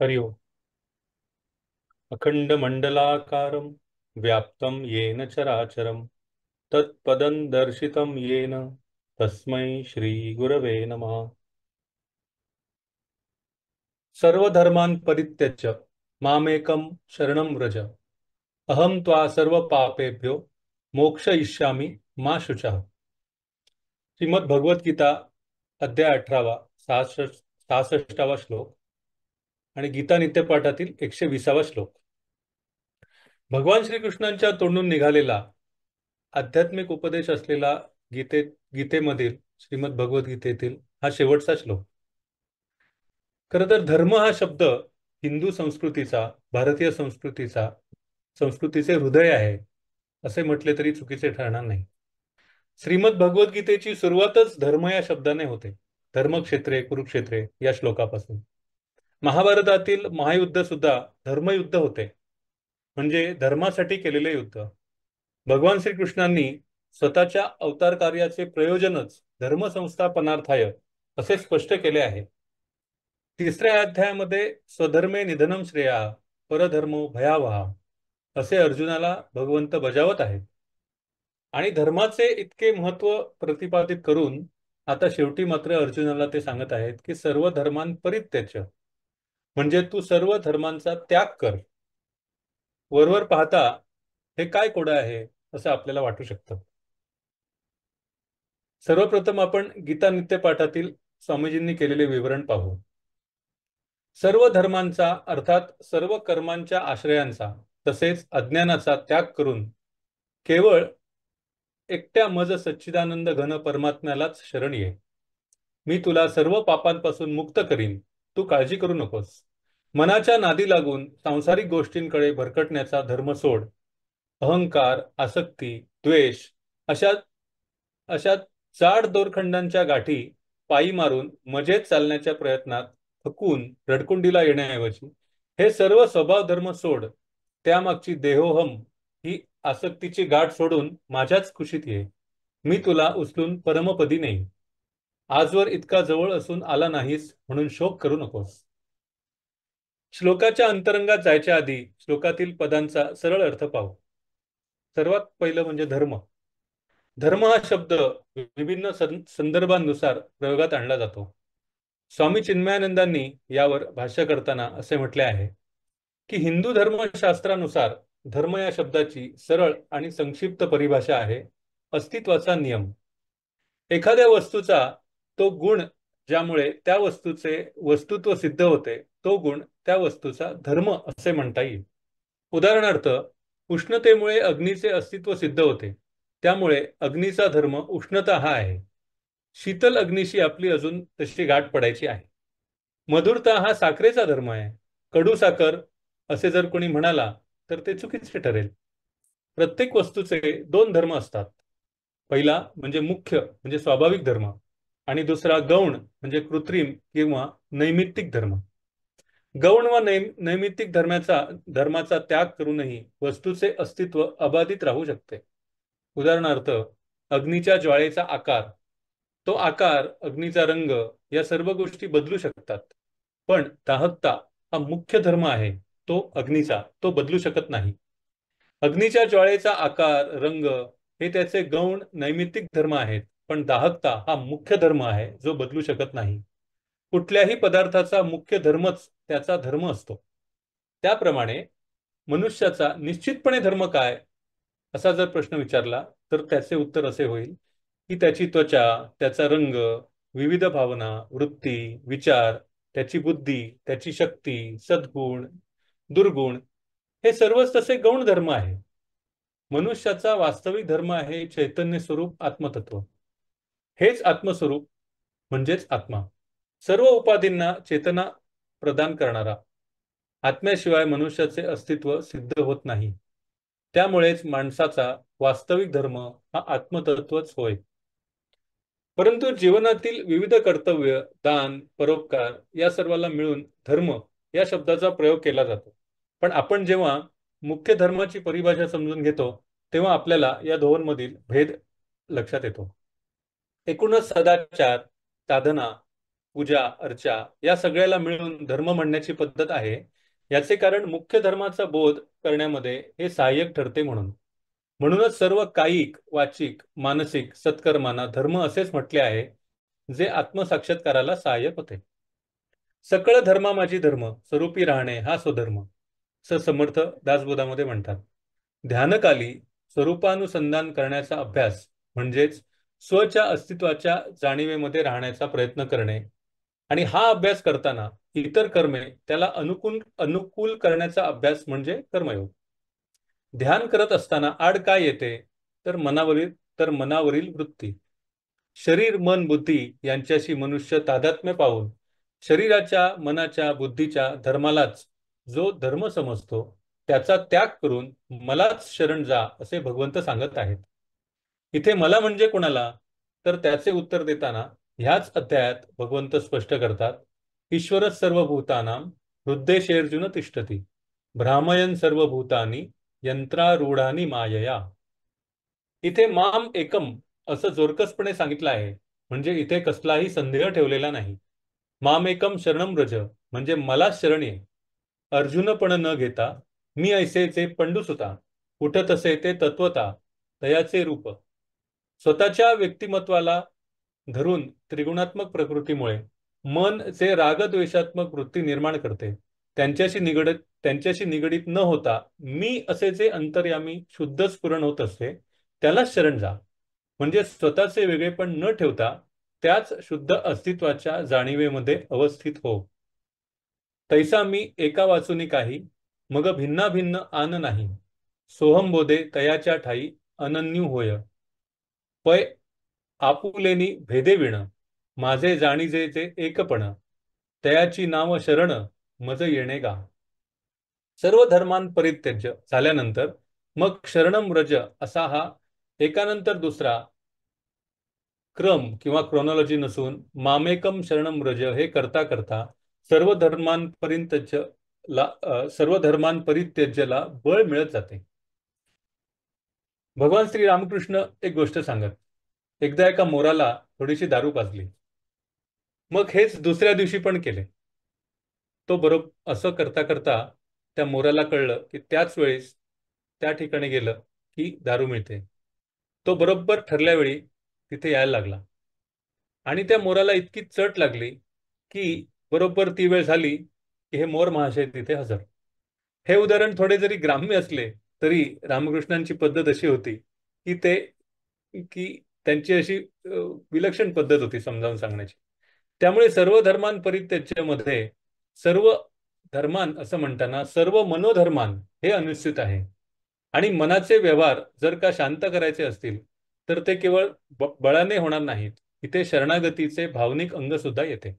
हरि ओम। अखंडमंडलाकारं व्याप्तं येन चराचरं तत्पदं दर्शितं येन तस्मै श्रीगुरवे नमः। सर्वधर्मान् परित्यज्य मामेकं शरणं व्रज, अहं त्वा सर्वपापेभ्यो मोक्षयिष्यामि मा शुचः। श्रीमद भगवत गीता अध्याय 18, 66वा श्लोक आणि गीता नित्यपाठातील 120वा श्लोक। भगवान श्रीकृष्णांच्या तोंडून निघालेला आध्यात्मिक उपदेश असलेला गीतेमधील श्रीमद भगवद्गीतेतील हा शेवटचा श्लोक। खरं तर धर्म हा शब्द हिंदू संस्कृतीचा, भारतीय संस्कृतीचे हृदय आहे असे म्हटले तरी चुकीचे ठरणार नाही। श्रीमद भगवद्गीतेची सुरुवातच धर्म या शब्दाने होते। धर्मक्षेत्रे कुरुक्षेत्रे या श्लोकापासून महाभारतातील महायुद्ध सुद्धा धर्मयुद्ध होते, म्हणजे धर्मासाठी केलेले युद्ध। भगवान श्रीकृष्णांनी स्वतःच्या अवतार कार्याचे प्रयोजनच धर्मसंस्थापनार्थाय असे स्पष्ट केले आहे। तिसऱ्या अध्यायामध्ये स्वधर्मे निधनम श्रेया परधर्मो भयावहा असे अर्जुनाला भगवंत बजावत आहेत आणि धर्माचे इतके महत्व प्रतिपादित करून आता शेवटी मात्र अर्जुनाला ते सांगत आहेत की सर्व धर्मां परित्यज्य, म्हणजे तू सर्व धर्मांचा त्याग कर। वरवर पाहता हे काय कोडं आहे असं आपल्याला वाटू शकतं। सर्वप्रथम आपण गीता नित्यपाठातील स्वामीजींनी केलेले विवरण पाहू। सर्व धर्मांचा अर्थात सर्व कर्मांच्या आश्रयांचा तसेच अज्ञानाचा त्याग करून केवळ एकट्या मज सच्चिदानंद घन परमात्म्यालाच शरण ये। मी तुला सर्व पापांपासून मुक्त करीन, तू काळजी करू नकोस। मनाच्या नादी लागून सांसारिक गोष्टींकडे भरकटण्याचा धर्म सोड। अहंकार, आसक्ती, द्वेष अशा अशा जाड दोरखंडांच्या गाठी पायी मारून मजेत चालण्याच्या प्रयत्नात थकून रडकुंडीला येण्याऐवजी हे सर्व स्वभाव धर्म सोड। त्यामागची देहोहम ही आसक्तीची गाठ सोडून माझ्याच खुशीत ये। मी तुला उचलून परमपदी नेईन। आजवर इतका जवळ असून आला नाहीस म्हणून शोक करू नकोस। श्लोकाच्या अंतरंगात जायच्या आधी श्लोकातील पदांचा सरळ अर्थ पाहू। सर्वात पहिलं म्हणजे धर्म। धर्म हा शब्द विभिन्न संदर्भांनुसार प्रयोगात आणला जातो। स्वामी चिन्मयानंदांनी यावर भाष्य करताना असे म्हटले आहे की हिंदू धर्मशास्त्रानुसार धर्म या शब्दाची सरळ आणि संक्षिप्त परिभाषा आहे अस्तित्वाचा नियम। एखाद्या वस्तूचा तो गुण ज्यामुळे त्या वस्तूचे वस्तुत्व सिद्ध होते, तो गुण त्या वस्तूचा धर्म असे म्हणता येईल। उदाहरणार्थ, उष्णतेमुळे अग्नीचे अस्तित्व सिद्ध होते, त्यामुळे अग्नीचा धर्म उष्णता हा आहे। शीतल अग्नीशी आपली अजून तशी गाठ पडायची आहे। मधुरता हा साखरेचा धर्म आहे। कडू साखर असे जर कोणी म्हणाला तर ते चुकीचे ठरेल। प्रत्येक वस्तूचे दोन धर्म असतात। पहिला म्हणजे मुख्य म्हणजे स्वाभाविक धर्म आणि दुसरा गौण म्हणजे कृत्रिम किंवा नैमित्तिक धर्म। गौण व नैमित्तिक धर्माचा त्याग करूनही वस्तूचे अस्तित्व अबाधित राहू शकते। उदाहरणार्थ, अग्नीच्या ज्वाळेचा आकार, तो आकार, अग्नीचा रंग या सर्व गोष्टी बदलू शकतात, पण दाहकता हा मुख्य धर्म आहे तो अग्नीचा, तो बदलू शकत नाही। अग्नीच्या ज्वाळेचा आकार, रंग हे त्याचे गौण नैमित्तिक धर्म आहेत, पण दाहकता हा मुख्य धर्म आहे जो बदलू शकत नाही। कुठल्याही पदार्थाचा मुख्य धर्मच त्याचा धर्म असतो। त्याप्रमाणे मनुष्याचा निश्चितपणे धर्म काय असा जर प्रश्न विचारला तर त्याचे उत्तर असे होईल की त्याची त्वचा, त्याचा रंग, विविध भावना, वृत्ती, विचार, त्याची बुद्धी, त्याची शक्ती, सद्गुण, दुर्गुण हे सर्वच तसे गौण धर्म आहे। मनुष्याचा वास्तविक धर्म आहे चैतन्य स्वरूप आत्मतत्व। हेच आत्मस्वरूप म्हणजेच आत्मा, सर्व उपाधींना चेतना प्रदान करणारा। आत्म्याशिवाय मनुष्याचे अस्तित्व सिद्ध होत नाही। त्यामुळेच माणसाचा वास्तविक धर्म हा आत्मतत्वच होय। परंतु जीवनातील विविध कर्तव्य, दान, परोपकार या सर्वाला मिळून धर्म या शब्दाचा प्रयोग केला जातो। पण आपण जेव्हा मुख्य धर्माची परिभाषा समजून घेतो तेव्हा आपल्याला या दोहोंमधील भेद लक्षात येतो। एकूणच सदाचार, साधना, पूजा अर्चा या सगळ्याला मिळून धर्म म्हणण्याची पद्धत आहे. याचे कारण मुख्य धर्माचा बोध करण्यामध्ये हे सहाय्यक ठरते म्हणून. म्हणूनच सर्व कायिक वाचिक मानसिक सत्कर्मांना धर्म असेच म्हटले आहे, जे आत्मसाक्षात्काराला सहाय्यक होते. सकळ धर्मा माझी धर्म स्वरूपी राहणे हा स्वधर्म, असं समर्थ दासबोधामध्ये म्हणतात. ध्यानकाली स्वरूपानुसंधान करण्याचा अभ्यास म्हणजेच स्वच्या अस्तित्वाच्या जाणीवेमध्ये राहण्याचा प्रयत्न करणे, आणि हा अभ्यास करताना इतर कर्मे त्याला अनुकूल अनुकूल करण्याचा अभ्यास म्हणजे कर्मयोग. ध्यान करत असताना आड काय येते, तर मनावरील वृत्ती. शरीर मन बुद्धी यांच्याशी मनुष्य तादात्म्य पाहून शरीराच्या मनाच्या बुद्धीच्या धर्मालाच जो धर्म समजतो त्याचा त्याग करून मलाच शरण जा असे भगवंत सांगत आहेत. इथे मला म्हणजे कोणाला, तर त्याचे उत्तर देताना ह्याच अध्यायात भगवंत स्पष्ट करतात, ईश्वर सर्वभूतानां हृद्देशेर्जुन तिष्ठती भ्रामयन सर्वभूतानी यंत्रारूढानी मायया. इथे माम एकम असं जोरकसपणे सांगितलं आहे, म्हणजे इथे कसलाही संदेह ठेवलेला नाही. माम एकम शरणम व्रज म्हणजे मला शरण ये. अर्जुनपण न घेता मी ऐसेचे पंडुसुता उठत असे ते तत्वता तयाचे रूप. स्वतःच्या व्यक्तिमत्वाला धरून त्रिगुणात्मक प्रकृतीमुळे मन जे रागद्वेषात्मक वृत्ती निर्माण करते त्यांच्याशी निगडीत न होता मी असे जे अंतर्यामी शुद्ध स्फुरण होत असते त्यालाच शरण जा. म्हणजे स्वतःचे वेगळेपण न ठेवता त्याच शुद्ध अस्तित्वाच्या जाणीवेमध्ये अवस्थित हो. तैसा मी एका वाचुनी काही मग भिन्ना भिन्न आन नाही. सोहम बोधे तयाच्या ठाई अनन्यू होय. पय आपुलेनी भेदे विण माझे जाणीजे जे एकपण तयाची नाव शरण मज येणे गा. सर्व धर्मां परित्यज्य झाल्यानंतर मग शरणम व्रज असा हा एकानंतर दुसरा क्रम किंवा क्रोनॉलॉजी नसून मामेकम शरणम व्रज हे करता करता सर्व धर्मांपरित्यज्यला बळ मिळत जाते. भगवान श्री रामकृष्ण एक गोष्ट सांगत, एकदा एका मोराला थोडीशी दारू पाजली. मग हेच दुसऱ्या दिवशी पण केले. तो बरोबर असं करता करता त्या मोराला कळलं की त्याच वेळेस त्या ठिकाणी गेलं की दारू मिळते. तो बरोबर ठरल्या वेळी तिथे यायला लागला आणि त्या मोराला इतकी चट लागली की बरोबर ती वेळ झाली की हे मोर महाशय तिथे हजर. हे उदाहरण थोडे जरी ग्राम्य असले तरी रामकृष्णांची पद्धत अशी होती की त्यांची अशी विलक्षण पद्धत होती समजावून सांगण्याची. त्यामुळे सर्व धर्मांपरित्यज्यमध्ये सर्व धर्मान असं म्हणताना सर्व मनोधर्मान हे अनुस्यूत आहे. आणि मनाचे व्यवहार जर का शांत करायचे असतील तर ते केवळ बळाने होणार नाहीत. इथे शरणागतीचे भावनिक अंग सुद्धा येते.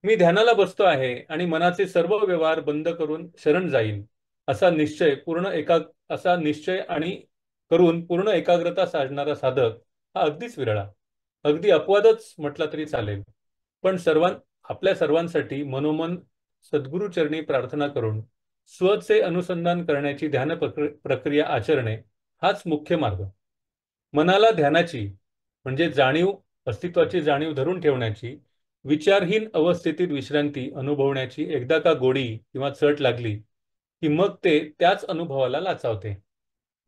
मी ध्यानाला बसतो आहे आणि मनाचे सर्व व्यवहार बंद करून शरण जाईन असा निश्चय आणि करून पूर्ण एकाग्रता साधणारा साधक हा अगदीच विरळा, अगदी अपवादच म्हटला तरी चालेल. पण आपल्या सर्वांसाठी मनोमन सद्गुरुचरणी प्रार्थना करून स्वचे अनुसंधान करण्याची ध्यान प्रक्रिया आचरणे हाच मुख्य मार्ग. मनाला ध्यानाची म्हणजे अस्तित्वाची जाणीव धरून ठेवण्याची, विचारहीन अवस्थेतील विश्रांती अनुभवण्याची एकदा का गोडी किंवा चट लागली की मग ते त्याच अनुभवाला लाचावते.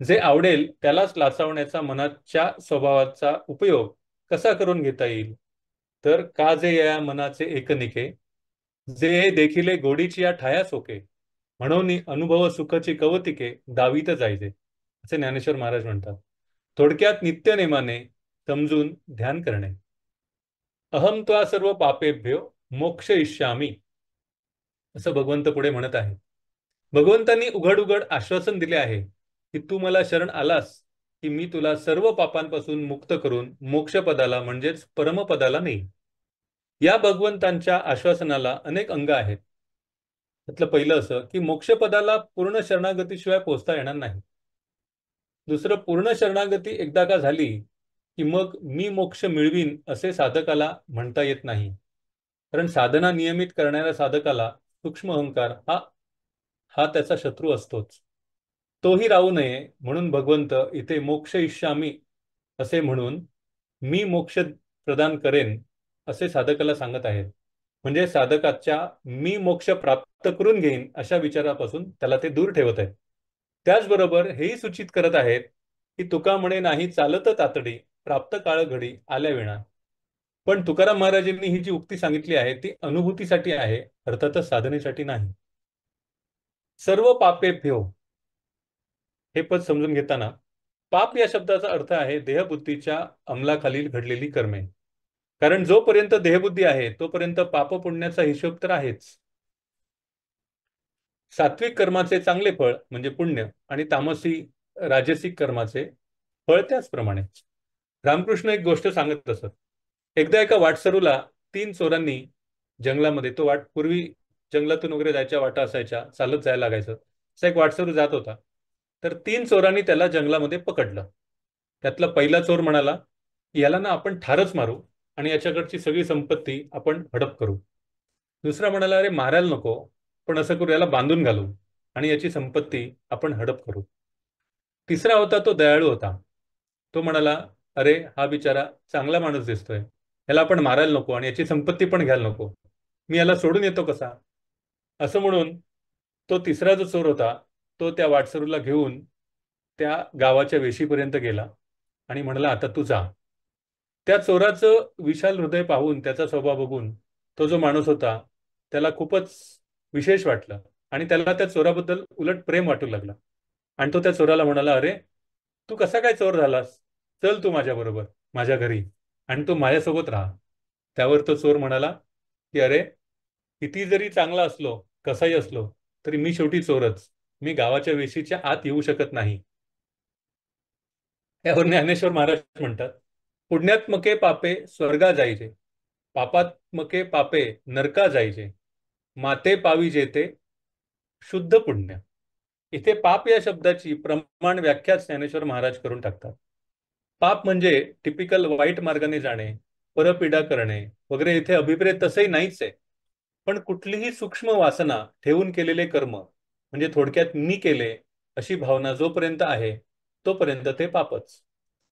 जे आवडेल त्यालाच लाचावण्याचा मनाच्या स्वभावाचा उपयोग कसा करून घेता येईल, तर का जे या मनाचे एकनिके जे देखिले गोडीची या ठाया सोके म्हणून अनुभव सुखची कवतिके दावीत जायचे, असे ज्ञानेश्वर महाराज म्हणतात. थोडक्यात नित्यनेमाने समजून ध्यान करणे. अहम त्वा सर्व पापेभ्यो मोक्ष इष्यामी असं भगवंत पुढे म्हणत आहे. भगवंतांनी उघड उघड आश्वासन दिले आहे की तू मला शरण आलास की मी तुला सर्व पापांपासून मुक्त करून मोक्षपदाला म्हणजेच परमपदाला नेईन. या भगवंतांच्या आश्वासनाला अनेक अंग आहेत. त्यातलं पहिलं असं की मोक्षपदाला पूर्ण शरणागतीशिवाय पोहोचता येणार नाही. दुसरं, पूर्ण शरणागती एकदा का झाली की मग मी मोक्ष मिळवीन असे साधकाला म्हणता येत नाही. कारण साधना नियमित करणाऱ्या साधकाला सूक्ष्म अहंकार हा त्याचा शत्रू असतोच. तोही राहू नये म्हणून भगवंत इथे मोक्ष इष्यामी असे म्हणून मी मोक्ष प्रदान करेन असे साधकाला सांगत आहेत. म्हणजे साधकाच्या मी मोक्ष प्राप्त करून घेईन अशा विचारापासून त्याला ते दूर ठेवत आहेत. त्याचबरोबर हेही सूचित करत आहेत की तुका म्हणे नाही चालत तातडी, प्राप्त काळ घडी आल्या विणा. पण तुकाराम महाराजांनी ही जी उक्ती सांगितली आहे ती अनुभूतीसाठी आहे, अर्थातच साधनेसाठी नाही. सर्व पापे भ्यो, हे पद समजून घेताना पाप या शब्दाचा अर्थ आहे देहबुद्धीच्या अंमलाखालील घडलेली कर्मे. कारण जोपर्यंत देहबुद्धी आहे तोपर्यंत पाप पुण्याचा हिशोब तर आहेच. सात्विक कर्माचे चांगले फळ म्हणजे पुण्य आणि तामसी राजसिक कर्माचे फळ त्याचप्रमाणे. रामकृष्ण एक गोष्ट सांगत असत. एकदा एका वाटसरूला 3 चोरांनी जंगलामध्ये, तो वाट पूर्वी जंगलातून वगैरे जायच्या वाटा असायच्या, चालत जायला लागायचं, असा एक वाटसरू जात होता. तर 3 चोरांनी त्याला जंगलामध्ये पकडलं. त्यातला पहिला चोर म्हणाला की याला ना आपण ठारच मारू आणि याच्याकडची सगळी संपत्ती आपण हडप करू. दुसरा म्हणाला अरे मारायला नको, पण असं करू याला बांधून घालू आणि याची संपत्ती आपण हडप करू. तिसरा होता तो दयाळू होता. तो म्हणाला अरे हा बिचारा चांगला माणूस दिसतोय, याला आपण मारायला नको आणि याची संपत्ती पण घ्यायला नको, मी याला सोडून येतो कसा. असं म्हणून तो तिसरा जो चोर होता तो त्या वाटसरूला घेऊन त्या गावाच्या वेशीपर्यंत गेला आणि म्हणला आता तू जा. त्या चोराचं विशाल हृदय पाहून, त्याचा स्वभाव बघून तो जो माणूस होता त्याला खूपच विशेष वाटलं आणि त्याला त्या चोराबद्दल उलट प्रेम वाटू लागला. आणि तो त्या चोराला म्हणाला अरे तू कसा काय चोर झालास, चल तू माझ्या बरोबर माझ्या घरी आणि तू माझ्यासोबत राहा. त्यावर तो चोर म्हणाला की अरे किती जरी चांगला असलो, कसाही असलो, तरी मी शेवटी चोरच, मी गावाच्या वेशीच्या आत येऊ शकत नाही. यावर ज्ञानेश्वर महाराज म्हणतात पुण्यात्मके पापे स्वर्गा जायचे, पापात्मके पापे नरका जायचे, माते पावी जेते शुद्ध पुण्य. इथे पाप या शब्दाची प्रमाण व्याख्याच ज्ञानेश्वर महाराज करून टाकतात. पाप म्हणजे टिपिकल वाईट मार्गाने जाणे, परपीडा करणे वगैरे इथे अभिप्रेत तसंही नाहीच आहे. पण कुठलीही सूक्ष्म वासना ठेवून केलेले कर्म, म्हणजे थोडक्यात मी केले अशी भावना जोपर्यंत आहे तोपर्यंत ते पापच.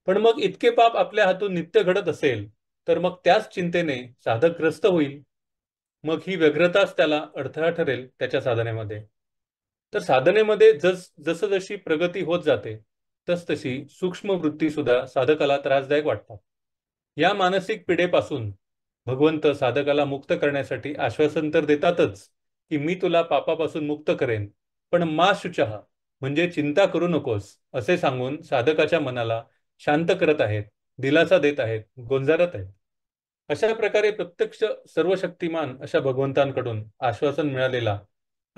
पण मग इतके पाप आपल्या हातून नित्य घडत असेल तर मग त्याच चिंतेने साधक ग्रस्त होईल. मग ही व्यग्रताच त्याला अडथळा ठरेल त्याच्या साधनेमध्ये. तर साधनेमध्ये जसं जशी प्रगती होत जाते तसतशी सूक्ष्म वृत्ती सुद्धा साधकाला त्रासदायक वाटतात. या मानसिक पिढेपासून भगवंत साधकाला मुक्त करण्यासाठी आश्वासन तर देतातच की मी तुला पापापासून मुक्त करेन, पण मा शुचः म्हणजे चिंता करू नकोस असे सांगून साधकाच्या मनाला शांत करत आहेत, दिलासा देत आहेत, गोंजारत आहेत. अशा प्रकारे प्रत्यक्ष सर्वशक्तिमान अशा भगवंतांकडून आश्वासन मिळालेला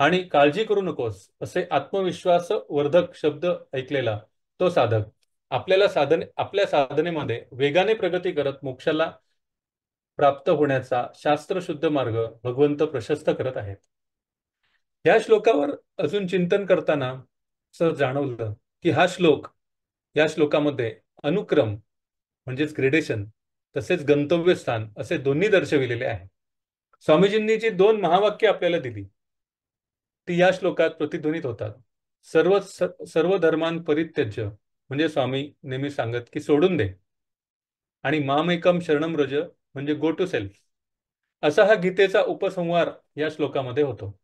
आणि काळजी करू नकोस असे आत्मविश्वास वर्धक शब्द ऐकलेला तो साधक आपल्या साधनेमध्ये वेगाने प्रगती करत मोक्षाला प्राप्त होण्याचा शास्त्रशुद्ध मार्ग भगवंत प्रशस्त करत आहेत. या श्लोकावर अजून चिंतन करताना असं जाणवलं की या श्लोकामध्ये अनुक्रम म्हणजेच ग्रेडेशन तसेच गंतव्यस्थान असे दोन्ही दर्शविलेले आहे. स्वामीजींनी जी 2 महावाक्य आपल्याला दिली ती या श्लोकात प्रतिध्वनित होतात. सर्व धर्मान परित्यज्य म्हणजे स्वामी नेहमी सांगत की सोडून दे, आणि मामेकम शरणम रज म्हणजे गो टू सेल्फ, असा हा गीतेचा उपसंहार या श्लोकामध्ये होतो.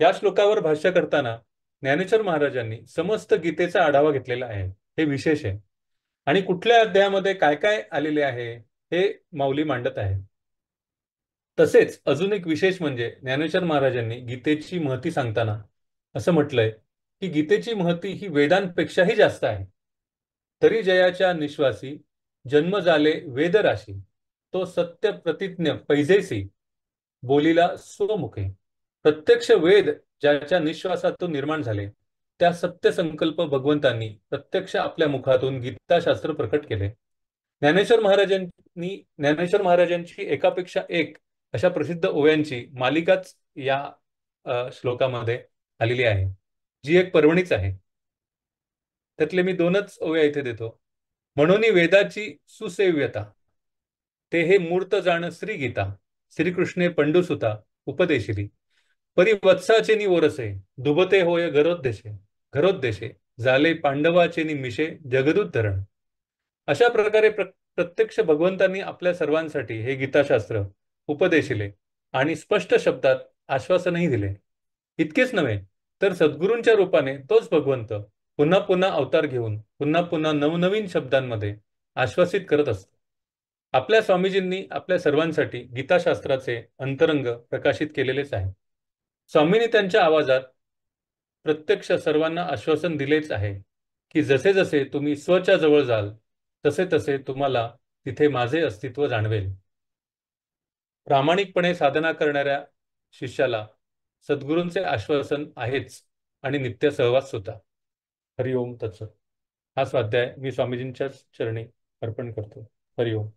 या श्लोकावर भाष्य करताना ज्ञानेश्वर महाराजांनी समस्त गीतेचा आढावा घेतलेला आहे, हे विशेष आहे. आणि कुठल्या अध्यायामध्ये काय काय आलेले आहे हे माऊली मांडत आहे. तसेच अजून एक विशेष म्हणजे ज्ञानेश्वर महाराजांनी गीतेची महती सांगताना असं म्हटलंय की गीतेची महती ही वेदांपेक्षाही जास्त आहे. तरी जयाच्या निश्वासी जन्म झाले वेदराशी, तो सत्य प्रतिज्ञ पैजेसी बोलीला स्वमुखे. प्रत्यक्ष वेद ज्याच्या निश्वासातून निर्माण झाले त्या सत्य संकल्प भगवंतांनी प्रत्यक्ष आपल्या मुखातून गीताशास्त्र प्रकट केले. ज्ञानेश्वर महाराजांची एकापेक्षा एक अशा प्रसिद्ध ओव्यांची मालिकाच या श्लोकामध्ये आलेली आहे, जी एक पर्वणीच आहे. त्यातले मी 2च ओव्या इथे देतो. म्हणून वेदाची सुसेव्यता ते हे मूर्त जाण श्री गीता, श्रीकृष्णे पंडुसुता उपदेशिली, परिवत्साचे नि ओरसे दुबते होय घरोद्देशे झाले पांडवाचे नि मिशे जगदुद्धरण. अशा प्रकारे प्रत्यक्ष भगवंतांनी आपल्या सर्वांसाठी हे गीताशास्त्र उपदेशिले आणि स्पष्ट शब्दात आश्वासनही दिले. इतकेच नव्हे तर सद्गुरूंच्या रूपाने तोच भगवंत पुन्हा पुन्हा अवतार घेऊन पुन्हा पुन्हा नवनवीन शब्दांमध्ये आश्वासित करत असतो. आपल्या स्वामीजींनी आपल्या सर्वांसाठी गीताशास्त्राचे अंतरंग प्रकाशित केलेलेच आहे. स्वामींनी त्यांच्या आवाजात प्रत्यक्ष सर्वांना आश्वासन दिलेच आहे की जसे जसे तुम्ही स्वच्या जवळ जाल तसे तसे तुम्हाला तिथे माझे अस्तित्व जाणवेल. प्रामाणिकपणे साधना करणाऱ्या शिष्याला सद्गुरूंचे आश्वासन आहेच आणि नित्य सहवास सुद्धा. हरिओम तत्सत. हा स्वाध्याय मी स्वामीजींच्याच चरणी अर्पण करतो. हरिओम.